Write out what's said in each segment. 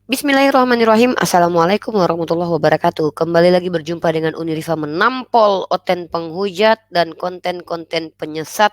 Bismillahirrahmanirrahim. Assalamualaikum warahmatullahi wabarakatuh. Kembali lagi berjumpa dengan Unirifa menampol oten penghujat dan konten-konten penyesat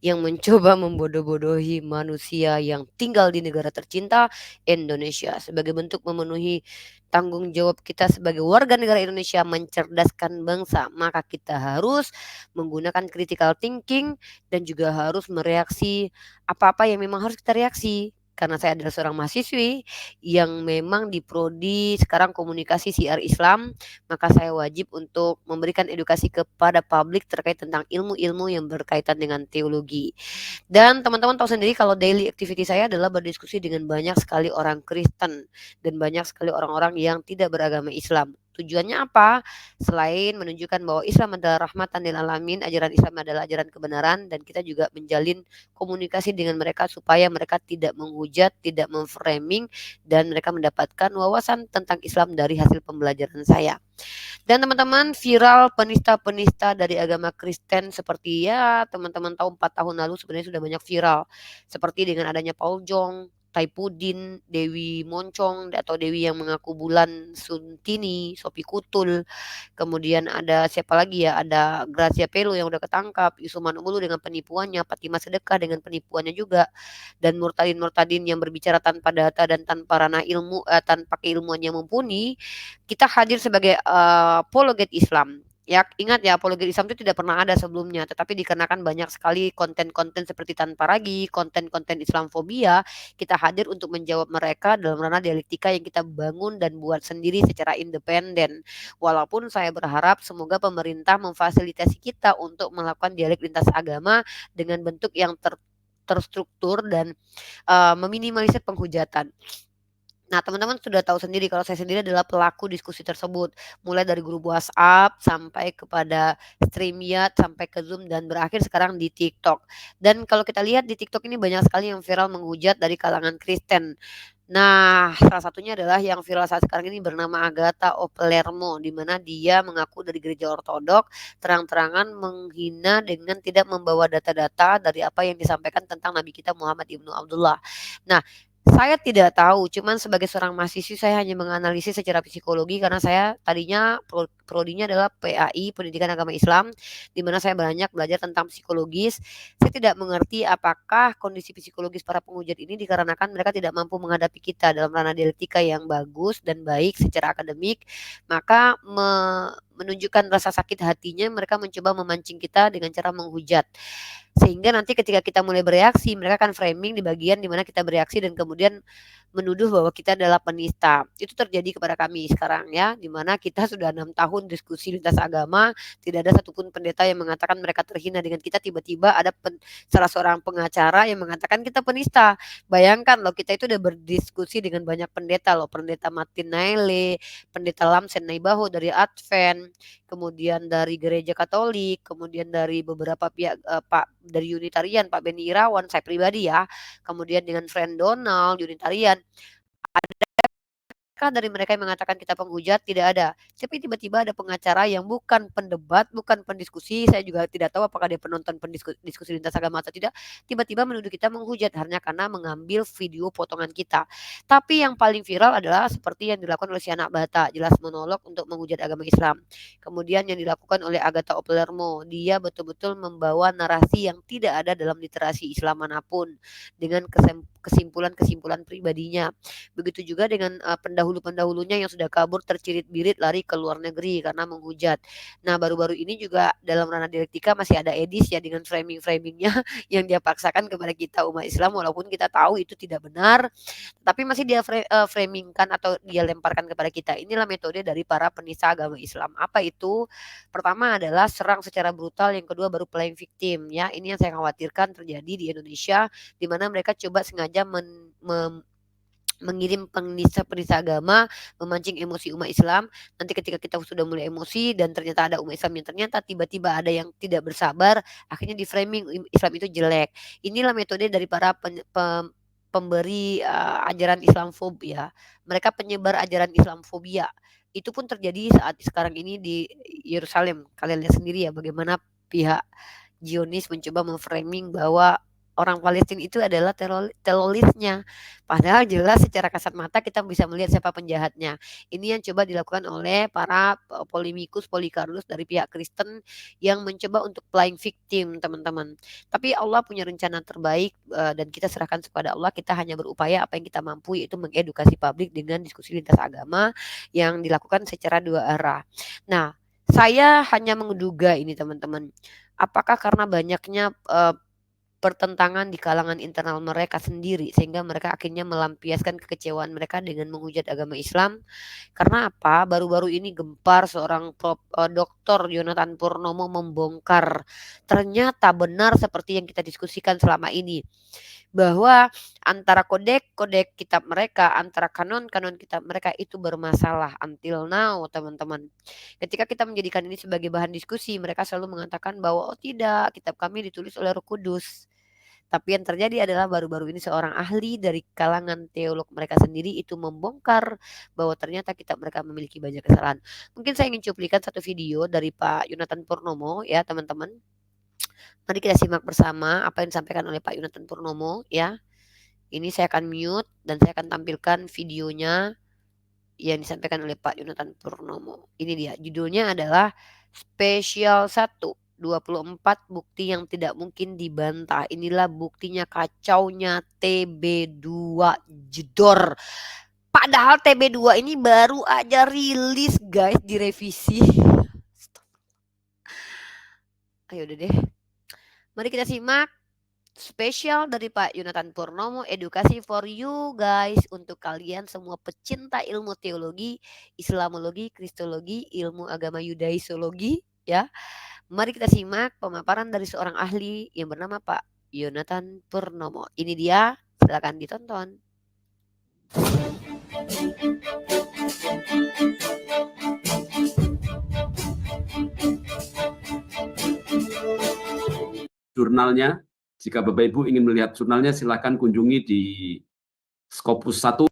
yang mencoba membodoh-bodohi manusia yang tinggal di negara tercinta Indonesia. Sebagai bentuk memenuhi tanggung jawab kita sebagai warga negara Indonesia mencerdaskan bangsa, maka kita harus menggunakan critical thinking dan juga harus mereaksi apa-apa yang memang harus kita reaksi. Karena saya adalah seorang mahasiswi yang memang di prodi sekarang komunikasi siar Islam, maka saya wajib untuk memberikan edukasi kepada publik terkait tentang ilmu-ilmu yang berkaitan dengan teologi. Dan teman-teman tahu sendiri kalau daily activity saya adalah berdiskusi dengan banyak sekali orang Kristen dan banyak sekali orang-orang yang tidak beragama Islam. Tujuannya apa? Selain menunjukkan bahwa Islam adalah rahmatan lil alamin, ajaran Islam adalah ajaran kebenaran dan kita juga menjalin komunikasi dengan mereka supaya mereka tidak menghujat, tidak memframing dan mereka mendapatkan wawasan tentang Islam dari hasil pembelajaran saya. Dan teman-teman viral penista-penista dari agama Kristen seperti ya teman-teman tahu 4 tahun lalu sebenarnya sudah banyak viral. Seperti dengan adanya Paul Jong, Taipudin, Dewi Moncong atau Dewi yang mengaku bulan Suntini, Sophie Kutul, kemudian ada siapa lagi ya, ada Gracia Pelo yang udah ketangkap, Yusuman Ulu dengan penipuannya, Fatimah Sedekah dengan penipuannya juga, dan murtadin-murtadin yang berbicara tanpa data dan tanpa ranah ilmu, tanpa keilmuan yang mumpuni. Kita hadir sebagai apologet Islam. Ya, ingat ya, apologet Islam itu tidak pernah ada sebelumnya, tetapi dikarenakan banyak sekali konten-konten seperti tanpa ragi, konten-konten Islamfobia, kita hadir untuk menjawab mereka dalam ranah dialektika yang kita bangun dan buat sendiri secara independen. Walaupun saya berharap semoga pemerintah memfasilitasi kita untuk melakukan dialek lintas agama dengan bentuk yang terstruktur dan meminimalisir penghujatan. Nah, teman-teman sudah tahu sendiri kalau saya sendiri adalah pelaku diskusi tersebut, mulai dari grup WhatsApp sampai kepada StreamYard, sampai ke Zoom dan berakhir sekarang di TikTok. Dan kalau kita lihat di TikTok ini banyak sekali yang viral menghujat dari kalangan Kristen. Nah, salah satunya adalah yang viral saat sekarang ini bernama Agatha Opelermo, di mana dia mengaku dari gereja ortodok, terang-terangan menghina dengan tidak membawa data-data dari apa yang disampaikan tentang Nabi kita Muhammad Ibnu Abdullah. Nah, saya tidak tahu, cuman sebagai seorang mahasiswi saya hanya menganalisis secara psikologi karena saya tadinya prodinya adalah PAI, Pendidikan Agama Islam, di mana saya banyak belajar tentang psikologis. Saya tidak mengerti apakah kondisi psikologis para penghujat ini dikarenakan mereka tidak mampu menghadapi kita dalam ranah dialektika yang bagus dan baik secara akademik, maka menunjukkan rasa sakit hatinya mereka mencoba memancing kita dengan cara menghujat. Sehingga nanti ketika kita mulai bereaksi, mereka akan framing di bagian di mana kita bereaksi dan kemudian menuduh bahwa kita adalah penista. Itu terjadi kepada kami sekarang ya, di mana kita sudah 6 tahun diskusi lintas agama, tidak ada satupun pendeta yang mengatakan mereka terhina dengan kita, tiba-tiba ada salah seorang pengacara yang mengatakan kita penista. Bayangkan loh, kita itu udah berdiskusi dengan banyak pendeta loh, pendeta Martin Naile, pendeta Lamsen Naibaho dari Advent, kemudian dari gereja Katolik, kemudian dari beberapa pihak Pak dari Unitarian Pak Beni Irawan, saya pribadi ya, kemudian dengan Friend Donald Unitarian. Adakah dari mereka yang mengatakan kita penghujat? Tidak ada. Tapi tiba-tiba ada pengacara yang bukan pendebat, bukan pendiskusi, saya juga tidak tahu apakah dia penonton diskusi lintas agama atau tidak, tiba-tiba menuduh kita menghujat hanya karena mengambil video potongan kita. Tapi yang paling viral adalah seperti yang dilakukan oleh si anak bata, jelas monolog untuk menghujat agama Islam. Kemudian yang dilakukan oleh Agatha Opelermo, dia betul-betul membawa narasi yang tidak ada dalam literasi Islam manapun dengan kesimpulan-kesimpulan pribadinya. Begitu juga dengan pendahulu-pendahulunya yang sudah kabur tercirit-birit lari ke luar negeri karena menghujat. Nah, baru-baru ini juga dalam ranah dialektika masih ada edis ya dengan framing-framingnya yang dia paksakan kepada kita umat Islam walaupun kita tahu itu tidak benar, tapi masih dia framingkan atau dia lemparkan kepada kita. Inilah metode dari para penista agama Islam. Apa itu? Pertama adalah serang secara brutal, yang kedua baru playing victim ya. Ini yang saya khawatirkan terjadi di Indonesia di mana mereka coba sengaja mengirim penista-penista agama, memancing emosi umat Islam. Nanti ketika kita sudah mulai emosi dan ternyata ada umat Islam yang ternyata tiba-tiba ada yang tidak bersabar, akhirnya di-framing Islam itu jelek. Inilah metode dari para pemberi ajaran Islamfob ya. Mereka penyebar ajaran Islamfobia. Itu pun terjadi saat sekarang ini di Yerusalem. Kalian lihat sendiri ya bagaimana pihak Zionis mencoba memframing bahwa orang Palestina itu adalah terorisnya. Padahal jelas secara kasat mata kita bisa melihat siapa penjahatnya. Ini yang coba dilakukan oleh para polemikus, polikarus dari pihak Kristen yang mencoba untuk playing victim, teman-teman. Tapi Allah punya rencana terbaik dan kita serahkan kepada Allah. Kita hanya berupaya apa yang kita mampu, yaitu mengedukasi publik dengan diskusi lintas agama yang dilakukan secara dua arah. Nah, saya hanya menduga ini, teman-teman. Apakah karena banyaknya pertentangan di kalangan internal mereka sendiri sehingga mereka akhirnya melampiaskan kekecewaan mereka dengan menghujat agama Islam. Karena apa? Baru-baru ini gempar seorang Dr. Yonathan Purnomo membongkar ternyata benar seperti yang kita diskusikan selama ini, bahwa antara kodek-kodek kitab mereka, antara kanon-kanon kitab mereka itu bermasalah until now, teman-teman. Ketika kita menjadikan ini sebagai bahan diskusi, mereka selalu mengatakan bahwa oh tidak, kitab kami ditulis oleh Roh Kudus. Tapi yang terjadi adalah baru-baru ini seorang ahli dari kalangan teolog mereka sendiri itu membongkar bahwa ternyata kitab mereka memiliki banyak kesalahan. Mungkin saya ingin cuplikan satu video dari Pak Yonathan Purnomo ya, teman-teman. Mari kita simak bersama apa yang disampaikan oleh Pak Yonathan Purnomo ya. Ini saya akan mute dan saya akan tampilkan videonya yang disampaikan oleh Pak Yonathan Purnomo. Ini dia, judulnya adalah Spesial 1, 24 bukti yang tidak mungkin dibantah. Inilah buktinya kacaunya TB2 jedor. Padahal TB2 ini baru aja rilis guys, direvisi. Ayo udah deh. Mari kita simak spesial dari Pak Yonathan Purnomo, edukasi for you guys, untuk kalian semua pecinta ilmu teologi, Islamologi, Kristologi, ilmu agama Yudaisologi ya. Mari kita simak pemaparan dari seorang ahli yang bernama Pak Yonathan Purnomo. Ini dia, silakan ditonton. Jurnalnya, jika Bapak Ibu ingin melihat jurnalnya, silakan kunjungi di Scopus 1.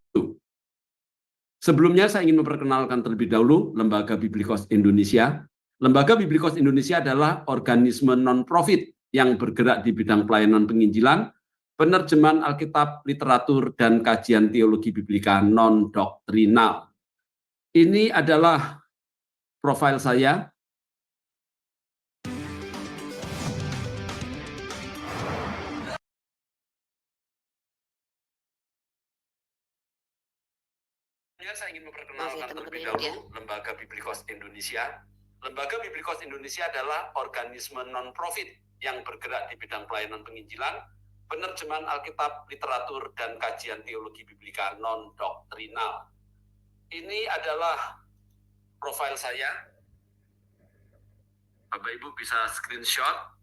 Sebelumnya saya ingin memperkenalkan terlebih dahulu Lembaga Biblikos Indonesia. Lembaga Biblikos Indonesia adalah organisme non-profit yang bergerak di bidang pelayanan penginjilan, penerjemahan Alkitab, literatur, dan kajian teologi biblika non-doktrinal. Ini adalah profil saya. Saya ingin memperkenalkan terlebih dahulu Lembaga Biblikos Indonesia. Lembaga Biblikos Indonesia adalah organisme non-profit yang bergerak di bidang pelayanan penginjilan, penerjemahan Alkitab, literatur, dan kajian teologi biblika non-doktrinal. Ini adalah profil saya. Bapak Ibu bisa screenshot,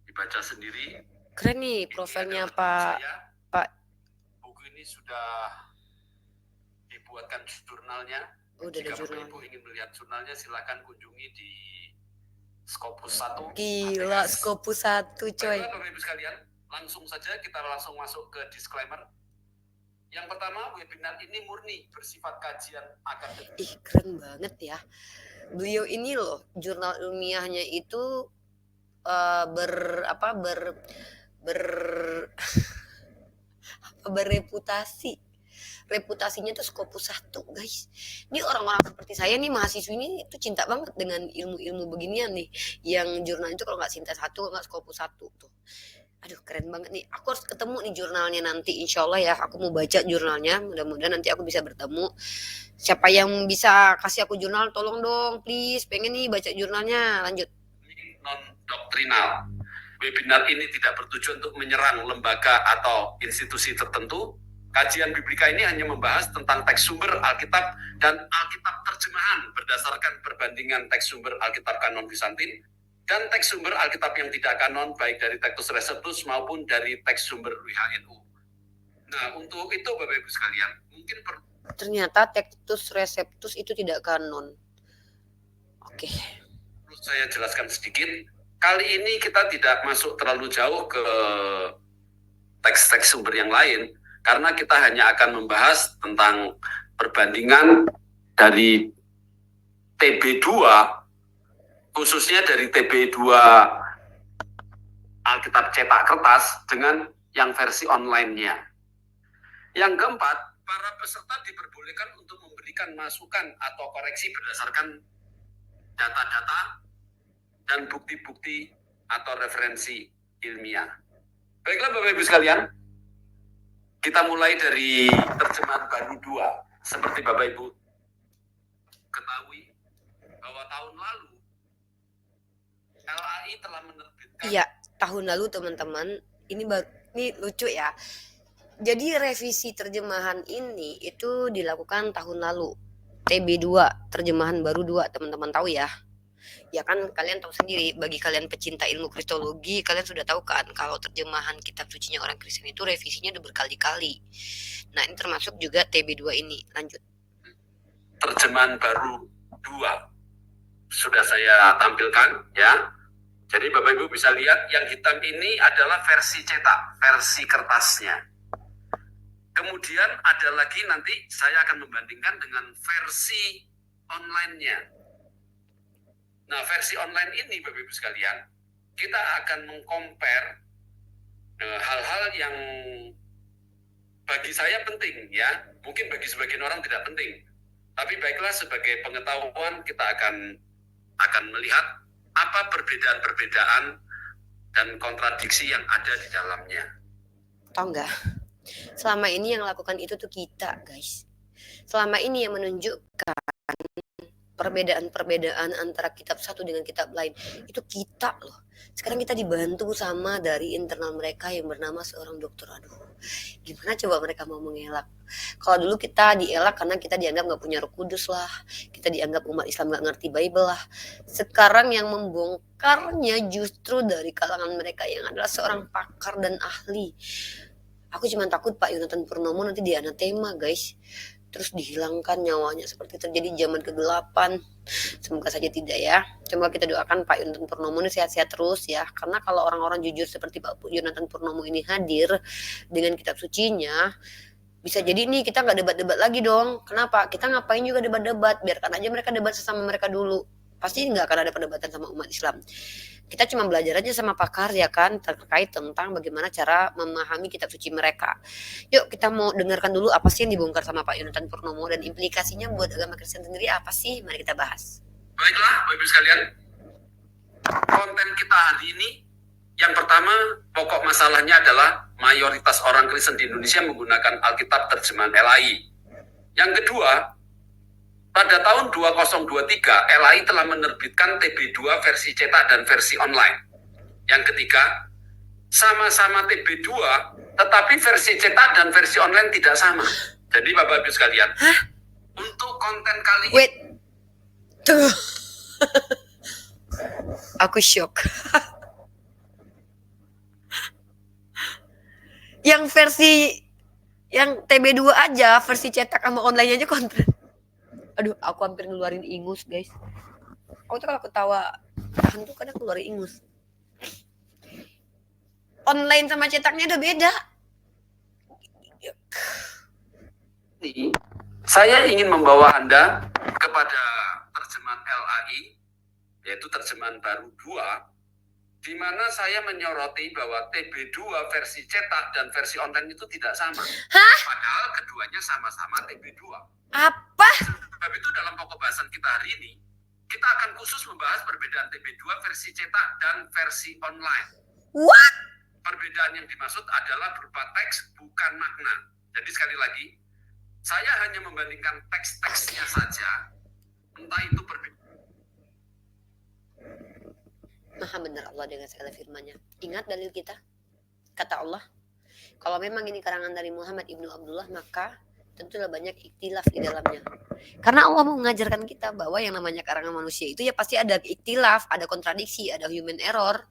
dibaca sendiri. Keren nih profilnya Pak. Buku ini sudah dibuatkan jurnalnya. Jika Bapak Ibu ingin melihat jurnalnya, silakan kunjungi di Scopus 1. Gila, Scopus 1 coy. Bapak Ibu sekalian, langsung saja kita langsung masuk ke disclaimer. Yang pertama, webinar ini murni bersifat kajian akademik. Ih, keren banget ya. Beliau ini loh, jurnal ilmiahnya itu berreputasi. Reputasinya tuh Scopus 1 guys. Ini orang-orang seperti saya nih, mahasiswa ini tuh cinta banget dengan ilmu-ilmu beginian nih. Yang jurnal itu kalau nggak Sinta 1, nggak Scopus 1 tuh. Aduh keren banget nih. Aku harus ketemu nih jurnalnya nanti, insya Allah ya. Aku mau baca jurnalnya. Mudah-mudahan nanti aku bisa bertemu. Siapa yang bisa kasih aku jurnal, tolong dong, please. Pengen nih baca jurnalnya. Lanjut. Non-doktrinal. Webinar ini tidak bertujuan untuk menyerang lembaga atau institusi tertentu. Kajian biblika ini hanya membahas tentang teks sumber Alkitab dan Alkitab terjemahan berdasarkan perbandingan teks sumber Alkitab kanon Bizantin dan teks sumber Alkitab yang tidak kanon, baik dari Textus Receptus maupun dari teks sumber WHNU. Nah, untuk itu Bapak Ibu sekalian, mungkin ternyata Textus Receptus itu tidak kanon. Oke. Perlu saya jelaskan sedikit. Kali ini kita tidak masuk terlalu jauh ke teks-teks sumber yang lain, karena kita hanya akan membahas tentang perbandingan dari TB2, khususnya dari TB2 Alkitab cetak kertas dengan yang versi online-nya. Yang keempat, para peserta diperbolehkan untuk memberikan masukan atau koreksi berdasarkan data-data dan bukti-bukti atau referensi ilmiah. Baiklah Bapak Ibu sekalian, kita mulai dari terjemahan baru 2. Seperti Bapak Ibu ketahui bahwa tahun lalu LAI telah menerbitkan. Iya, tahun lalu teman-teman, ini lucu ya. Jadi revisi terjemahan ini itu dilakukan tahun lalu. TB2, terjemahan baru 2, teman-teman tahu ya. Ya kan kalian tahu sendiri, bagi kalian pecinta ilmu kristologi, kalian sudah tahu kan kalau terjemahan kitab sucinya orang Kristen itu revisinya udah berkali-kali. Nah, ini termasuk juga TB2 ini. Lanjut. Terjemahan baru 2 sudah saya tampilkan ya. Jadi Bapak Ibu bisa lihat yang hitam ini adalah versi cetak, versi kertasnya. Kemudian ada lagi nanti saya akan membandingkan dengan versi online-nya. Nah, versi online ini Bapak Ibu sekalian, kita akan meng-compare hal-hal yang bagi saya penting ya. Mungkin bagi sebagian orang tidak penting. Tapi baiklah, sebagai pengetahuan kita akan melihat apa perbedaan-perbedaan dan kontradiksi yang ada di dalamnya. Tahu nggak? Selama ini yang lakukan itu tuh kita, guys. Selama ini yang menunjukkan perbedaan-perbedaan antara kitab satu dengan kitab lain itu kita loh. Sekarang kita dibantu sama dari internal mereka yang bernama seorang dokter. Aduh, gimana coba mereka mau mengelak? Kalau dulu kita dielak karena kita dianggap nggak punya Roh Kudus lah, kita dianggap umat Islam nggak ngerti Bible lah. Sekarang yang membongkarnya justru dari kalangan mereka yang adalah seorang pakar dan ahli. Aku cuma takut Pak Yonatan Purnomo nanti dianatema, guys. Terus dihilangkan nyawanya seperti terjadi zaman kegelapan. Semoga saja tidak ya. Coba kita doakan Pak Yonatan Purnomo ini sehat-sehat terus ya. Karena kalau orang-orang jujur seperti Pak Yonatan Purnomo ini hadir dengan kitab sucinya, bisa jadi nih kita nggak debat-debat lagi dong. Kenapa? Kita ngapain juga debat-debat? Biarkan aja mereka debat sesama mereka dulu. Pasti nggak akan ada perdebatan sama umat Islam. Kita cuma belajar aja sama pakar ya kan, terkait tentang bagaimana cara memahami kitab suci mereka. Yuk kita mau dengarkan dulu apa sih yang dibongkar sama Pak Yonatan Purnomo dan implikasinya buat agama Kristen sendiri apa sih? Mari kita bahas. Baiklah Bapak Ibu sekalian, konten kita hari ini yang pertama, pokok masalahnya adalah mayoritas orang Kristen di Indonesia menggunakan Alkitab terjemahan LAI. Yang kedua, pada tahun 2023, LAI telah menerbitkan TB2 versi cetak dan versi online. Yang ketiga, sama-sama TB2, tetapi versi cetak dan versi online tidak sama. Jadi Bapak Ibu sekalian, untuk konten kali ini... Wait, tuh, aku shock. Yang versi, yang TB2 aja, versi cetak sama online aja konten. Aduh, aku hampir ngeluarin ingus, guys. Aku tuh kalau ketawa hantu kadang keluarin ingus. Online sama cetaknya udah beda. Saya ingin membawa Anda kepada terjemahan LAI, yaitu terjemahan baru 2, di mana saya menyoroti bahwa TB2 versi cetak dan versi online itu tidak sama. Hah? Padahal keduanya sama-sama TB2. Apa? Sebab itu dalam pokok bahasan kita hari ini, kita akan khusus membahas perbedaan TB2 versi cetak dan versi online. What? Perbedaan yang dimaksud adalah berupa teks, bukan makna. Jadi sekali lagi, saya hanya membandingkan teks-teksnya saja, entah itu perbedaan. Maha benar Allah dengan segala firman-Nya. Ingat dalil kita, kata Allah, kalau memang ini karangan dari Muhammad ibnu Abdullah, maka tentulah banyak ikhtilaf di dalamnya. Karena Allah mau mengajarkan kita bahwa yang namanya karangan manusia itu ya pasti ada ikhtilaf, ada kontradiksi, ada human error.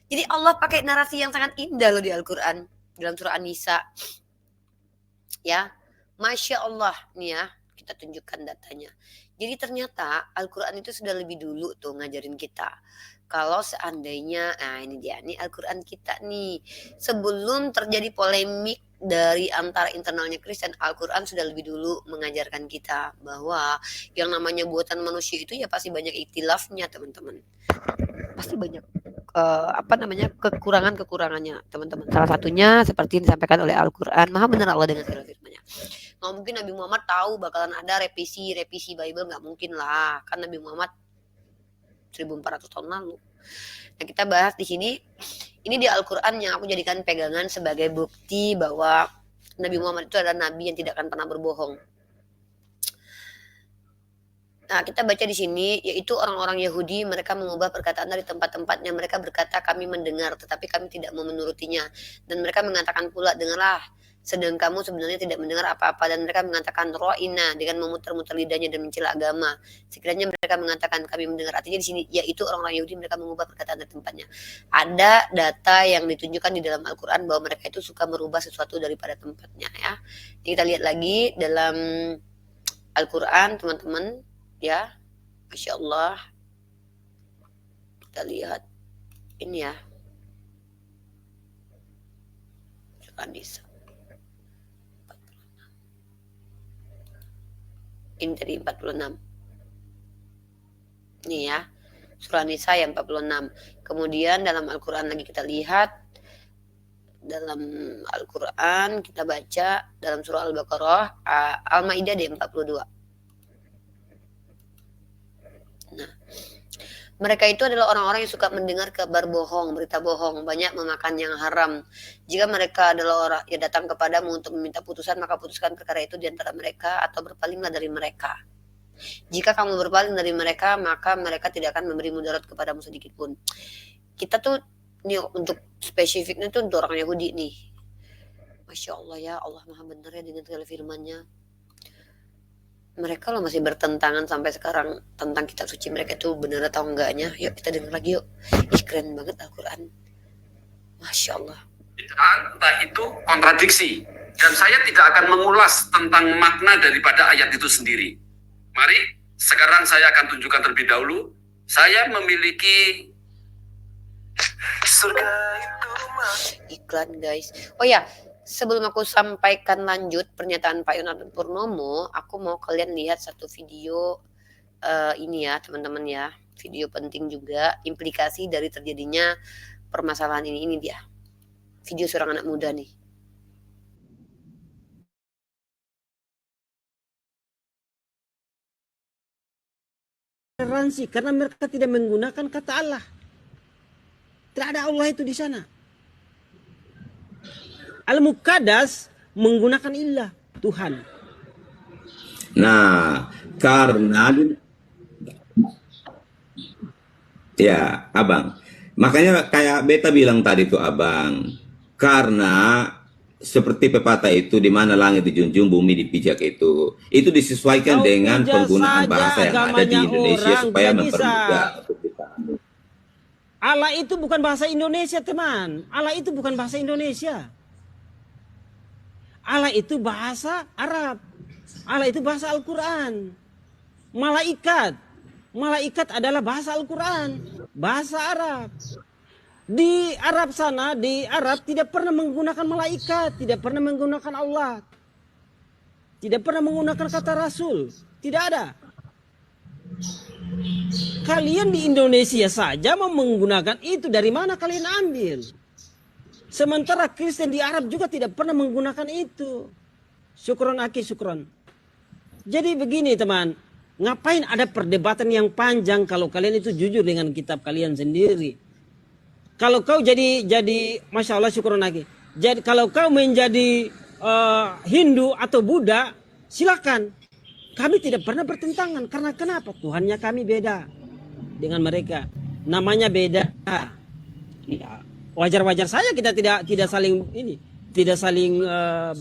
Jadi Allah pakai narasi yang sangat indah loh di Al-Quran, dalam surah An-Nisa. Ya, Masya Allah nih ya, kita tunjukkan datanya. Jadi ternyata Al-Quran itu sudah lebih dulu tuh ngajarin kita. Kalau seandainya, nah ini dia nih Al-Quran kita nih. Sebelum terjadi polemik dari antara internalnya Kristen, Al-Quran sudah lebih dulu mengajarkan kita bahwa yang namanya buatan manusia itu ya pasti banyak ikhtilafnya teman-teman. Pasti banyak kekurangan-kekurangannya, teman-teman. Salah satunya seperti yang disampaikan oleh Al-Quran, Maha benar Allah dengan segala firman-Nya. Nggak mungkin Nabi Muhammad tahu bakalan ada revisi Bible, nggak mungkin lah, kan Nabi Muhammad 1400 tahun lalu. Nah, kita bahas di sini, ini di Al-Quran yang aku jadikan pegangan sebagai bukti bahwa Nabi Muhammad itu adalah Nabi yang tidak akan pernah berbohong. Nah, kita baca di sini, yaitu orang-orang Yahudi, mereka mengubah perkataan dari tempat-tempatnya. Mereka berkata, kami mendengar, tetapi kami tidak mau menurutinya. Dan mereka mengatakan pula, dengarlah, sedang kamu sebenarnya tidak mendengar apa-apa. Dan mereka mengatakan, ro'ina, dengan memutar-mutar lidahnya dan mencela agama. Sekiranya mereka mengatakan, kami mendengar. Artinya di sini, yaitu orang-orang Yahudi, mereka mengubah perkataan dari tempatnya. Ada data yang ditunjukkan di dalam Al-Quran bahwa mereka itu suka merubah sesuatu daripada tempatnya. Ya. Jadi kita lihat lagi dalam Al-Quran, teman-teman. Ya, Masya Allah. Kita lihat ini ya, Surah Nisa. Ini dari 46. Ini ya, Surah Nisa yang 46. Kemudian dalam Al-Quran lagi kita lihat, dalam Al-Quran kita baca dalam Surah Al-Baqarah, Al-Ma'idah di 42. Nah, mereka itu adalah orang-orang yang suka mendengar kabar bohong, berita bohong, banyak memakan yang haram. Jika mereka adalah orang yang datang kepadamu untuk meminta putusan, maka putuskan perkara itu di antara mereka atau berpalinglah dari mereka. Jika kamu berpaling dari mereka, maka mereka tidak akan memberi mudarat kepadamu sedikit pun. Kita tuh nih untuk spesifiknya tuh untuk orang Yahudi nih. Masya Allah ya, Allah Maha benar ya dengan segala firman-Nya. Mereka loh masih bertentangan sampai sekarang tentang kitab suci mereka itu benar atau enggaknya. Yuk kita dengar lagi yuk. Ih keren banget Al-Quran. Masya Allah. Entah itu kontradiksi. Dan saya tidak akan mengulas tentang makna daripada ayat itu sendiri. Mari, sekarang saya akan tunjukkan terlebih dahulu. Saya memiliki surga itu iklan guys. Oh ya, sebelum aku sampaikan lanjut pernyataan Pak Yonatan Purnomo, aku mau kalian lihat satu video ini ya teman-teman ya. Video penting juga, implikasi dari terjadinya permasalahan ini dia. Video seorang anak muda nih. Toleransi karena mereka tidak menggunakan kata Allah. Tidak ada Allah itu di sana. Al-Muqaddas menggunakan ilah Tuhan. Nah, karena ya, Abang. Makanya kayak Beta bilang tadi tuh, Abang. Karena seperti pepatah itu, di mana langit dijunjung, bumi dipijak itu disesuaikan Kau dengan pijak penggunaan saja bahasa yang ada di Indonesia orang, supaya tidak mempermudah bisa. untuk kita. Allah itu bukan bahasa Indonesia, teman. Allah itu bukan bahasa Indonesia. Allah itu bahasa Arab. Allah itu bahasa Al-Quran. Malaikat adalah bahasa Al-Quran, bahasa Arab. Di Arab sana, di Arab tidak pernah menggunakan malaikat, tidak pernah menggunakan Allah, tidak pernah menggunakan kata Rasul, tidak ada. Kalian di Indonesia saja mau menggunakan itu, dari mana kalian ambil? Sementara Kristen di Arab juga tidak pernah menggunakan itu. Syukron aki, syukron. Jadi begini teman, ngapain ada perdebatan yang panjang kalau kalian itu jujur dengan kitab kalian sendiri? Kalau kau jadi Masya Allah, syukron aki. Jadi kalau kau menjadi Hindu atau Buddha, silakan. Kami tidak pernah bertentangan, karena kenapa? Tuhannya kami beda dengan mereka. Namanya beda. Ya, wajar-wajar saja kita tidak saling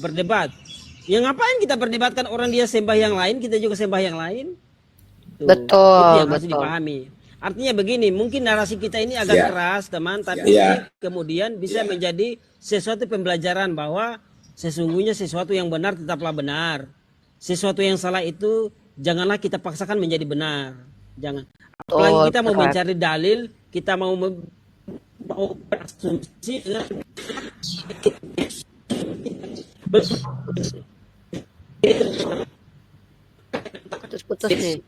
berdebat. Ya ngapain kita berdebatkan, orang dia sembah yang lain, kita juga sembah yang lain. Tuh, Betul, itu yang harus betul. dipahami. Artinya begini, mungkin narasi kita ini agak Ya. keras teman, tapi Ya. kemudian bisa menjadi sesuatu pembelajaran bahwa sesungguhnya sesuatu yang benar tetaplah benar. Sesuatu yang salah itu janganlah kita paksakan menjadi benar. Jangan. Apalagi kita mau berat. mencari dalil, kita mau berasumsi dengan Putus-putus nih.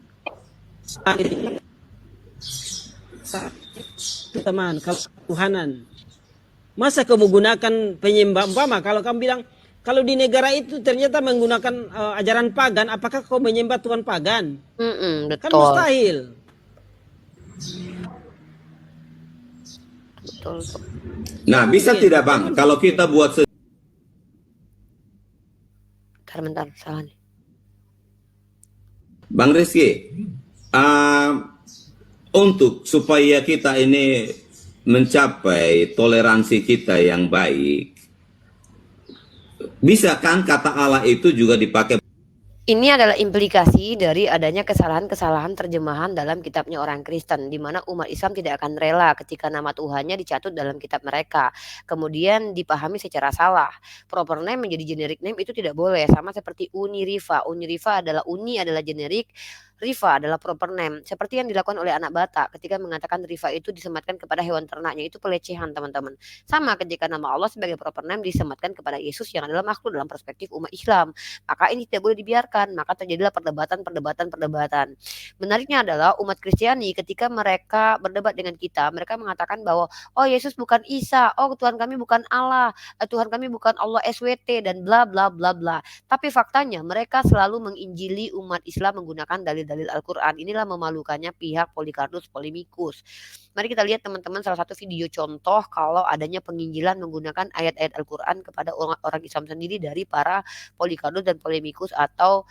teman, kalau Tuhanan. Masa kamu gunakan penyembah, umpama kalau kamu bilang, kalau di negara itu ternyata menggunakan ajaran pagan, apakah kau menyembah Tuhan pagan? Kan Betul. mustahil. Betul. Nah, bisa tidak Bang, kalau kita buat Bentar, salah nih. Bang Rizky, untuk supaya kita ini mencapai toleransi kita yang baik, bisa kan kata Allah itu juga dipakai? Ini adalah implikasi dari adanya kesalahan-kesalahan terjemahan dalam kitabnya orang Kristen, di mana umat Islam tidak akan rela ketika nama Tuhannya dicatut dalam kitab mereka, kemudian dipahami secara salah. Proper name menjadi generic name itu tidak boleh, sama seperti Uni Rifa. Uni Rifa adalah Uni adalah generik, Rifa adalah proper name. Seperti yang dilakukan oleh anak Batak ketika mengatakan Rifa itu disematkan kepada hewan ternaknya, itu pelecehan teman-teman. Sama ketika nama Allah sebagai proper name disematkan kepada Yesus yang adalah makhluk dalam perspektif umat Islam. Maka ini tidak boleh dibiarkan, maka terjadilah perdebatan. Menariknya adalah umat Kristiani ketika mereka berdebat dengan kita, mereka mengatakan bahwa oh Yesus bukan Isa, oh Tuhan kami bukan Allah, Tuhan kami bukan Allah SWT dan bla bla bla bla. Tapi faktanya mereka selalu menginjili umat Islam menggunakan dalil-dalil Al-Quran. Inilah memalukannya pihak Polycarpus Polemikus. Mari kita lihat teman-teman salah satu video contoh kalau adanya penginjilan menggunakan ayat-ayat Al-Quran kepada orang Islam sendiri dari para Polycarpus dan Polemikus, atau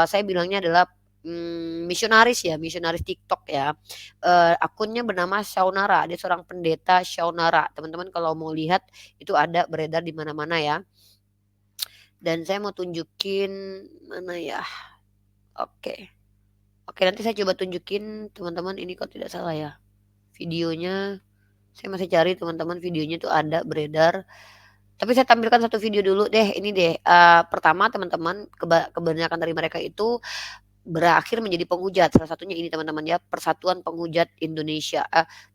saya bilangnya adalah misionaris TikTok ya. Akunnya bernama Shaunara, dia seorang pendeta Shaunara. Teman-teman kalau mau lihat itu ada beredar di mana-mana ya. Dan saya mau tunjukin mana ya. Oke, nanti saya coba tunjukin teman-teman ini kalau tidak salah ya. Videonya saya masih cari teman-teman, videonya tuh ada beredar. Tapi saya tampilkan satu video dulu deh. Ini deh. Pertama teman-teman, kebanyakan dari mereka itu berakhir menjadi penghujat. Salah satunya ini teman-teman ya, Persatuan Penghujat Indonesia,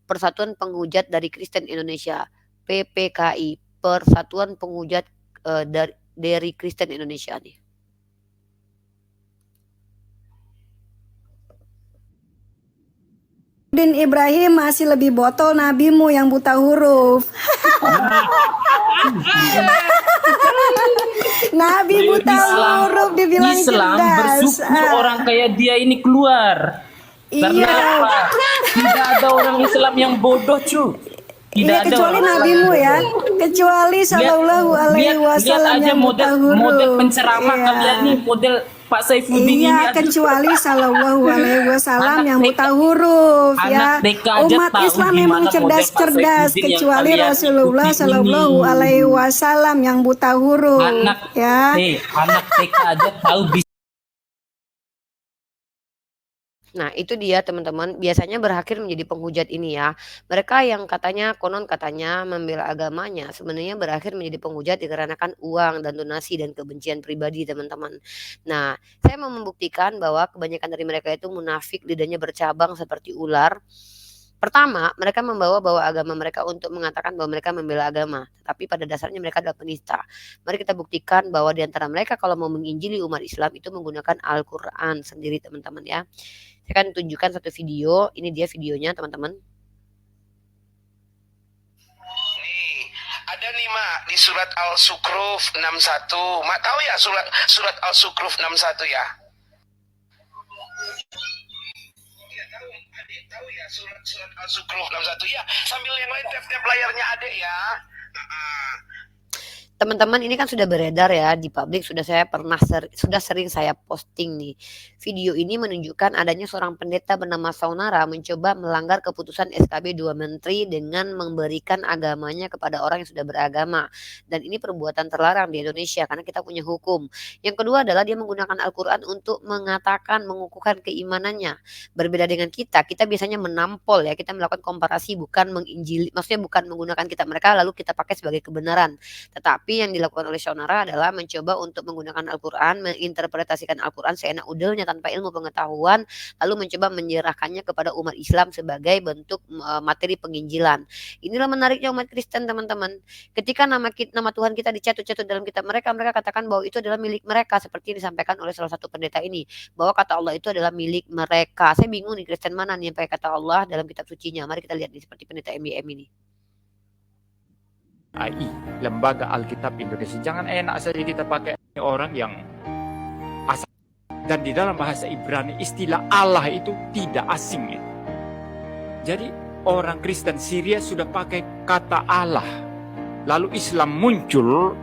Persatuan Penghujat dari Kristen Indonesia, PPKI, Persatuan Penghujat dari Kristen Indonesia nih. Din Ibrahim masih lebih botol nabimu yang buta huruf. Nabi buta huruf dibilang Islam cerdas. bersyukur orang kayak dia ini keluar. Karena Iya. apa? Tidak ada orang Islam yang bodoh, cu. Tidak Iya, ada kecuali orang nabimu ya. Kecuali sallallahu alaihi wasallam aja yang buta huruf. model penceramah Iya. kalian nih, model Pak Saifuddin ini. Iya, kecuali sallallahu alaihi wasallam yang buta huruf ya. anak TK aja Umat tahu Islam gimana memang model Pak cerdas-cerdas, Saifuddin yang kecuali kalian Rasulullah ikuti sallallahu ini. alaihi wasallam yang buta huruf ya. Anak TK aja tahu bisa. Nah itu dia teman-teman, biasanya berakhir menjadi penghujat ini ya. Mereka yang konon katanya membela agamanya, sebenarnya berakhir menjadi penghujat dikarenakan uang dan donasi dan kebencian pribadi teman-teman. Nah saya mau membuktikan bahwa kebanyakan dari mereka itu munafik, lidahnya bercabang seperti ular. Pertama, mereka membawa agama mereka untuk mengatakan bahwa mereka membela agama, tapi pada dasarnya mereka adalah penista. Mari kita buktikan bahwa di antara mereka kalau mau menginjili umat Islam itu menggunakan Al-Quran sendiri teman-teman ya. Saya akan tunjukkan satu video, ini dia videonya teman-teman. Nih, ada nih Mak di surat Al-Sukruf 61. Mak tahu ya surat Al-Sukruf 61 ya? Tahu ya surat Al-Sukruf 61 ya, sambil yang lain tap layarnya Adek ya. Teman-teman ini kan sudah beredar ya di publik, sudah sering saya posting nih. Video ini menunjukkan adanya seorang pendeta bernama Shaunara mencoba melanggar keputusan SKB 2 Menteri dengan memberikan agamanya kepada orang yang sudah beragama. Dan ini perbuatan terlarang di Indonesia karena kita punya hukum. Yang kedua adalah dia menggunakan Al-Quran untuk mengukuhkan keimanannya. Berbeda dengan kita biasanya menampol ya, kita melakukan komparasi bukan menginjili, maksudnya bukan menggunakan kitab mereka lalu kita pakai sebagai kebenaran. Tetapi Tapi yang dilakukan oleh saudara adalah mencoba untuk menggunakan Al-Quran, menginterpretasikan Al-Quran seenak udelnya tanpa ilmu pengetahuan, lalu mencoba menyerahkannya kepada umat Islam sebagai bentuk materi penginjilan. Inilah menariknya umat Kristen, teman-teman. Ketika nama Tuhan kita dicatut-catut dalam kitab mereka, mereka katakan bahwa itu adalah milik mereka, seperti yang disampaikan oleh salah satu pendeta ini, bahwa kata Allah itu adalah milik mereka. Saya bingung nih, Kristen mana nih yang pakai kata Allah dalam kitab sucinya. Mari kita lihat nih, seperti pendeta MBM ini. AI, Lembaga Alkitab Indonesia. Jangan enak saja kita pakai orang yang asal. Dan di dalam bahasa Ibrani istilah Allah itu tidak asing. Jadi orang Kristen Syria sudah pakai kata Allah. Lalu Islam muncul.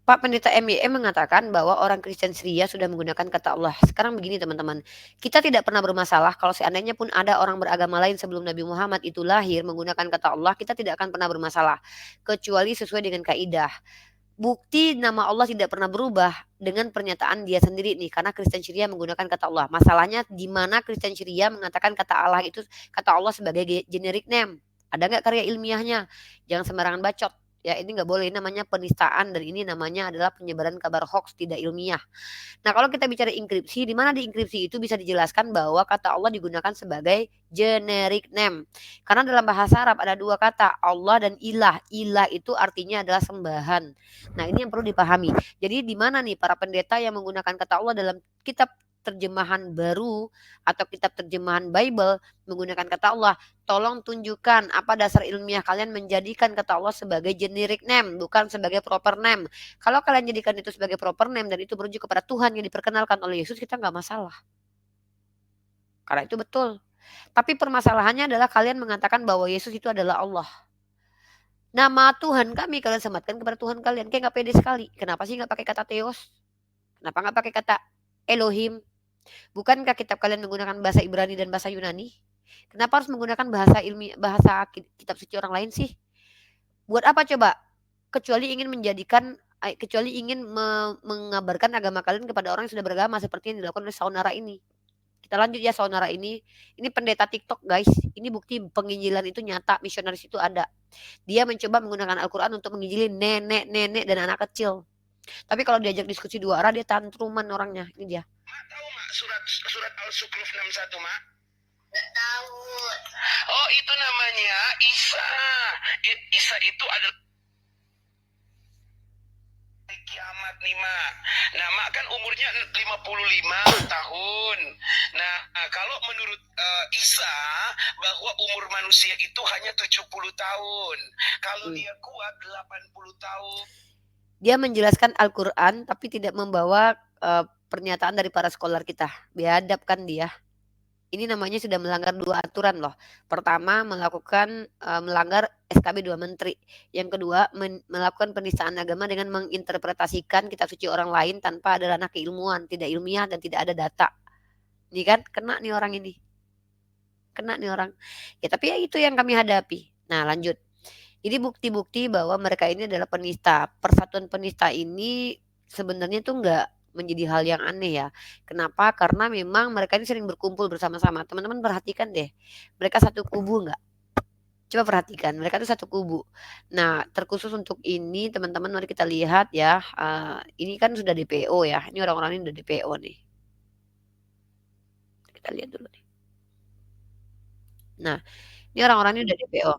Pak Pendeta MYM mengatakan bahwa orang Kristen Syria sudah menggunakan kata Allah. Sekarang begini teman-teman, kita tidak pernah bermasalah kalau seandainya pun ada orang beragama lain sebelum Nabi Muhammad itu lahir menggunakan kata Allah, kita tidak akan pernah bermasalah. Kecuali sesuai dengan kaidah. Bukti nama Allah tidak pernah berubah dengan pernyataan dia sendiri nih, karena Kristen Syria menggunakan kata Allah. Masalahnya di mana Kristen Syria mengatakan kata Allah sebagai generic name. Ada nggak karya ilmiahnya? Jangan sembarangan bacot. Ya, ini nggak boleh, ini namanya penistaan dan ini namanya adalah penyebaran kabar hoax tidak ilmiah. Nah, kalau kita bicara enkripsi, di mana di enkripsi itu bisa dijelaskan bahwa kata Allah digunakan sebagai generic name. Karena dalam bahasa Arab ada dua kata, Allah dan ilah. Ilah itu artinya adalah sembahan. Nah, ini yang perlu dipahami. Jadi di mana nih para pendeta yang menggunakan kata Allah dalam kitab terjemahan baru atau kitab terjemahan Bible menggunakan kata Allah, tolong tunjukkan apa dasar ilmiah kalian menjadikan kata Allah sebagai generic name, bukan sebagai proper name. Kalau kalian jadikan itu sebagai proper name dan itu merujuk kepada Tuhan yang diperkenalkan oleh Yesus, kita nggak masalah. Karena itu betul. Tapi permasalahannya adalah kalian mengatakan bahwa Yesus itu adalah Allah. Nama Tuhan kami kalian sematkan kepada Tuhan kalian. Kayak nggak pede sekali. Kenapa sih nggak pakai kata Theos? Kenapa nggak pakai kata Elohim? Bukankah kitab kalian menggunakan bahasa Ibrani dan bahasa Yunani? Kenapa harus menggunakan bahasa kitab suci orang lain sih? Buat apa coba? Kecuali ingin mengabarkan agama kalian kepada orang yang sudah beragama seperti yang dilakukan oleh saudara ini. Kita lanjut ya, saudara ini. Ini pendeta TikTok, guys. Ini bukti penginjilan itu nyata, misionaris itu ada. Dia mencoba menggunakan Al-Quran untuk menginjili nenek-nenek dan anak kecil. Tapi kalau diajak diskusi dua arah, dia tantruman orangnya. Ini dia. Mak tahu mak surat Al-Sukruf 61 mak? Nggak tahu. Oh itu namanya Isa. Isa itu adalah kiamat nih mak. Nah mak kan umurnya 55 tahun. Nah kalau menurut Isa bahwa umur manusia itu hanya 70 tahun. Kalau dia kuat 80 tahun. Dia menjelaskan Al-Quran tapi tidak membawa pernyataan dari para scholar kita. Biadab kan dia. Ini namanya sudah melanggar dua aturan loh. Pertama melanggar SKB 2 Menteri. Yang kedua melakukan penistaan agama dengan menginterpretasikan kitab suci orang lain tanpa ada ranah keilmuan, tidak ilmiah dan tidak ada data. Ini kan kena nih orang ini. Kena nih orang. Ya tapi ya itu yang kami hadapi. Nah lanjut. Ini bukti-bukti bahwa mereka ini adalah penista. Persatuan penista ini sebenarnya tuh enggak menjadi hal yang aneh ya. Kenapa? Karena memang mereka ini sering berkumpul bersama-sama. Teman-teman perhatikan deh. Mereka satu kubu enggak? Coba perhatikan. Mereka itu satu kubu. Nah terkhusus untuk ini teman-teman mari kita lihat ya. Ini kan sudah DPO ya. Ini orang-orang ini udah DPO nih. Kita lihat dulu nih. Nah ini orang-orang ini udah DPO.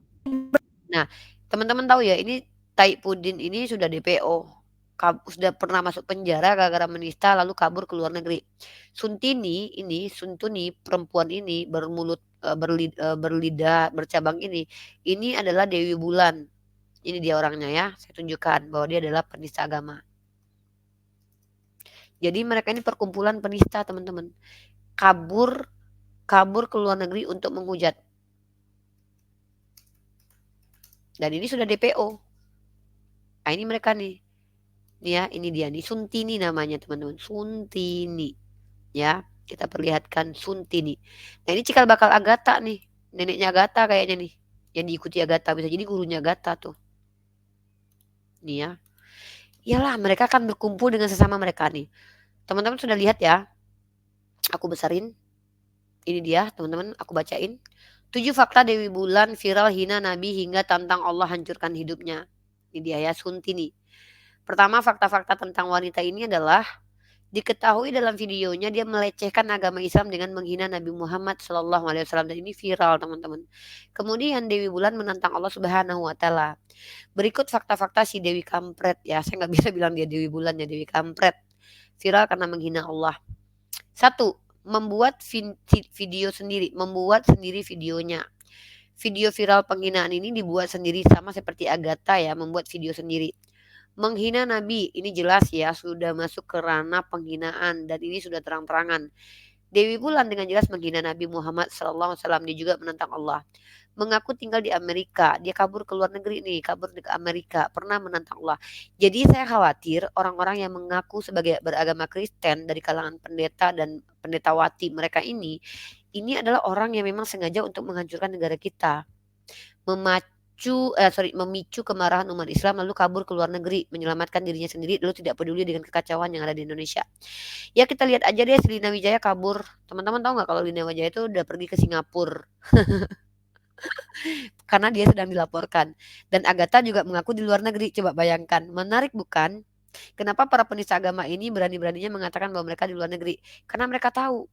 Nah, teman-teman tahu ya, ini Taipudin ini sudah DPO, sudah pernah masuk penjara gara-gara menista lalu kabur ke luar negeri. Suntini perempuan ini berlidah bercabang ini adalah Dewi Bulan. Ini dia orangnya ya, saya tunjukkan bahwa dia adalah penista agama. Jadi mereka ini perkumpulan penista teman-teman, kabur ke luar negeri untuk menghujat. Dan ini sudah DPO. Nah ini mereka nih. Nih ya, ini dia nih. Suntini namanya teman-teman. Suntini. Ya, kita perlihatkan Suntini. Nah ini cikal bakal Agatha nih. Neneknya Agatha kayaknya nih. Yang diikuti Agatha. Bisa jadi gurunya Agatha tuh. Nih ya. Iyalah mereka akan berkumpul dengan sesama mereka nih. Teman-teman sudah lihat ya. Aku besarin. Ini dia teman-teman. Aku bacain. 7 fakta Dewi Bulan viral hina Nabi hingga tantang Allah hancurkan hidupnya. Ini dia ya, Sunti nih. Pertama, fakta-fakta tentang wanita ini adalah diketahui dalam videonya dia melecehkan agama Islam dengan menghina Nabi Muhammad SAW dan ini viral teman-teman. Kemudian Dewi Bulan menantang Allah Subhanahu Wa Taala. Berikut fakta-fakta si Dewi Kampret ya, saya nggak bisa bilang dia Dewi Bulan ya, Dewi Kampret. Viral karena menghina Allah. 1. Membuat video sendiri, membuat sendiri videonya. Video viral penghinaan ini dibuat sendiri sama seperti Agatha ya, membuat video sendiri. Menghina Nabi, ini jelas ya sudah masuk ke ranah penghinaan dan ini sudah terang-terangan. Dewi Bulan dengan jelas menghina Nabi Muhammad SAW, dia juga menentang Allah. Mengaku tinggal di Amerika, dia kabur ke luar negeri nih, kabur ke Amerika, pernah menentang Allah. Jadi saya khawatir orang-orang yang mengaku sebagai beragama Kristen dari kalangan pendeta dan pendetawati mereka ini adalah orang yang memang sengaja untuk menghancurkan negara kita. Memicu kemarahan umat Islam lalu kabur ke luar negeri menyelamatkan dirinya sendiri lalu tidak peduli dengan kekacauan yang ada di Indonesia. Ya kita lihat aja deh Lina Wijaya kabur. Teman-teman tahu nggak kalau Lina Wijaya itu udah pergi ke Singapura karena dia sedang dilaporkan. Dan Agatha juga mengaku di luar negeri. Coba bayangkan, menarik bukan? Kenapa para penista agama ini berani-beraninya mengatakan bahwa mereka di luar negeri? Karena mereka tahu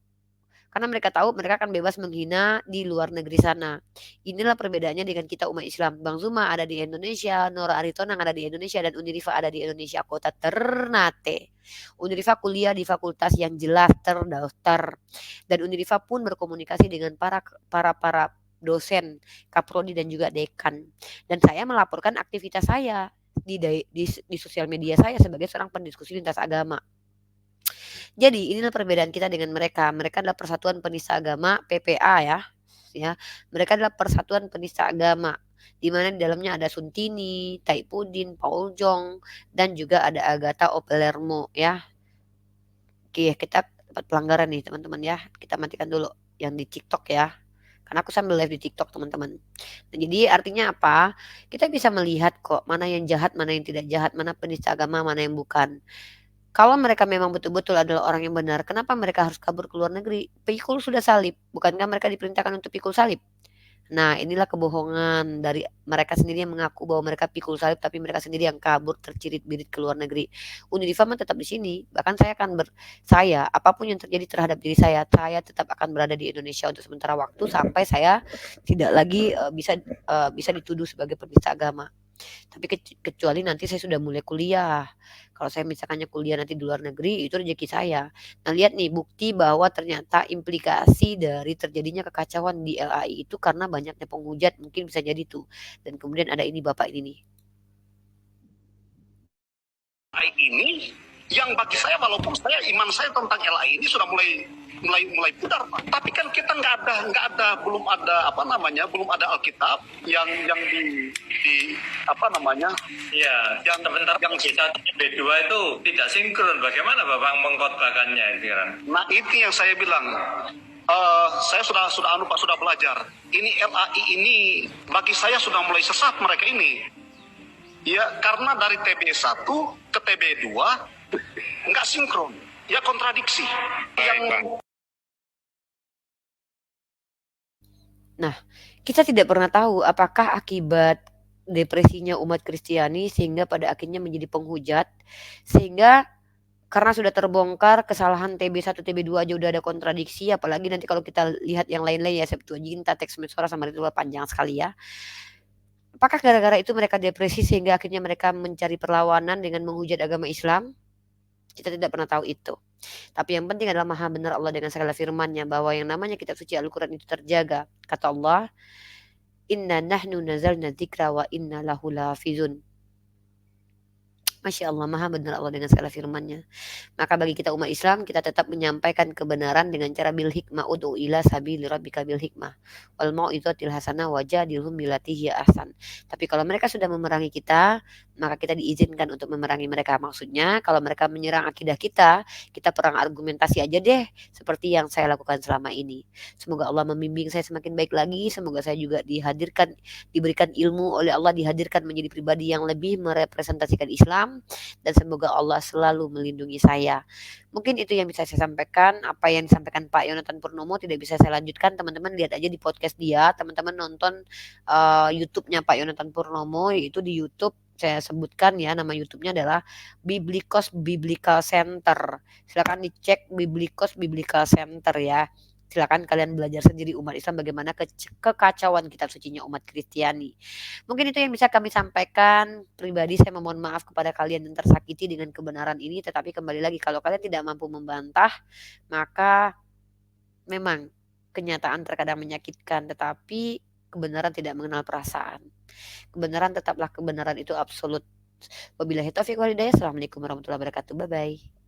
mereka akan bebas menghina di luar negeri sana. Inilah perbedaannya dengan kita umat Islam. Bang Zuma ada di Indonesia, Nora Aritonang ada di Indonesia, dan Unirifa ada di Indonesia, kota Ternate. Unirifa kuliah di fakultas yang jelas terdaftar. Dan Unirifa pun berkomunikasi dengan para dosen, kaprodi dan juga dekan. Dan saya melaporkan aktivitas saya di sosial media saya sebagai seorang pendiskusi lintas agama. Jadi inilah perbedaan kita dengan mereka. Mereka adalah Persatuan Penista Agama PPA ya. Mereka adalah Persatuan Penista Agama di mana di dalamnya ada Suntini, Taipudin, Paul Jong dan juga ada Agatha Opelermo ya. Oke, kita dapat pelanggaran nih teman-teman ya. Kita matikan dulu yang di TikTok ya. Karena aku sambil live di TikTok teman-teman. Nah, jadi artinya apa? Kita bisa melihat kok mana yang jahat, mana yang tidak jahat, mana penista agama, mana yang bukan. Kalau mereka memang betul-betul adalah orang yang benar, kenapa mereka harus kabur ke luar negeri? Pikul sudah salib, bukankah mereka diperintahkan untuk pikul salib? Nah, inilah kebohongan dari mereka sendiri yang mengaku bahwa mereka pikul salib, tapi mereka sendiri yang kabur tercirit-birit ke luar negeri. Unirifa tetap di sini. Bahkan saya apapun yang terjadi terhadap diri saya tetap akan berada di Indonesia untuk sementara waktu sampai saya tidak lagi bisa dituduh sebagai penista agama. Tapi kecuali nanti saya sudah mulai kuliah. Kalau saya misalkannya kuliah nanti di luar negeri, itu rezeki saya. Nah, lihat nih bukti bahwa ternyata implikasi dari terjadinya kekacauan di LAI itu karena banyaknya penghujat, mungkin bisa jadi tuh. Dan kemudian ada ini Bapak ini nih. Ini yang bagi saya walaupun iman saya tentang LAI ini sudah mulai pudar, Pak. Tapi kan kita belum ada Alkitab yang yang sebentar yang B2 itu tidak sinkron. Bagaimana Bapak mengkhotbahkannya itu kan? Nah, itu yang saya bilang. Saya sudah belajar. Ini LAI ini bagi saya sudah mulai sesat mereka ini. Ya, karena dari TB1 ke TB2 nggak sinkron. Ya kontradiksi. Nah, kita tidak pernah tahu apakah akibat depresinya umat Kristiani sehingga pada akhirnya menjadi penghujat, sehingga karena sudah terbongkar kesalahan TB1, TB2 aja udah ada kontradiksi, apalagi nanti kalau kita lihat yang lain-lain ya, Septuaginta, teks Mesora sama Ritual panjang sekali ya. Apakah gara-gara itu mereka depresi sehingga akhirnya mereka mencari perlawanan dengan menghujat agama Islam? Kita tidak pernah tahu itu. Tapi yang penting adalah maha benar Allah dengan segala firman-Nya bahwa yang namanya kitab suci Al-Quran itu terjaga. Kata Allah, Inna nahnu nazalna dzikra wa inna lahu lahafizun. Masya Allah, maha benar Allah dengan segala firman-Nya. Maka bagi kita umat Islam, kita tetap menyampaikan kebenaran dengan cara bil hikmah, ud'u ila sabili rabbika bil hikmah wal mau'izatil hasanah wajadilhum billati hiya ahsan. Tapi kalau mereka sudah memerangi kita, maka kita diizinkan untuk memerangi mereka. Maksudnya kalau mereka menyerang akidah kita perang argumentasi aja deh, seperti yang saya lakukan selama ini. Semoga Allah membimbing saya semakin baik lagi. Semoga saya juga diberikan ilmu oleh Allah, dihadirkan menjadi pribadi yang lebih merepresentasikan Islam. Dan semoga Allah selalu melindungi saya. Mungkin itu yang bisa saya sampaikan. Apa yang disampaikan Pak Yonatan Purnomo tidak bisa saya lanjutkan. Teman-teman lihat aja di podcast dia. Teman-teman nonton YouTube-nya Pak Yonatan Purnomo, yaitu di YouTube saya sebutkan ya, nama YouTube-nya adalah Biblikos Biblical Center. Silakan dicek Biblikos Biblical Center ya. Silakan kalian belajar sendiri umat Islam bagaimana kekacauan kitab sucinya umat Kristiani. Mungkin itu yang bisa kami sampaikan. Pribadi saya memohon maaf kepada kalian yang tersakiti dengan kebenaran ini, tetapi kembali lagi kalau kalian tidak mampu membantah, maka memang kenyataan terkadang menyakitkan, tetapi kebenaran tidak mengenal perasaan. Kebenaran tetaplah kebenaran, itu absolut. Wabillahi taufiq wal hidayah. Assalamualaikum warahmatullahi wabarakatuh. Bye bye.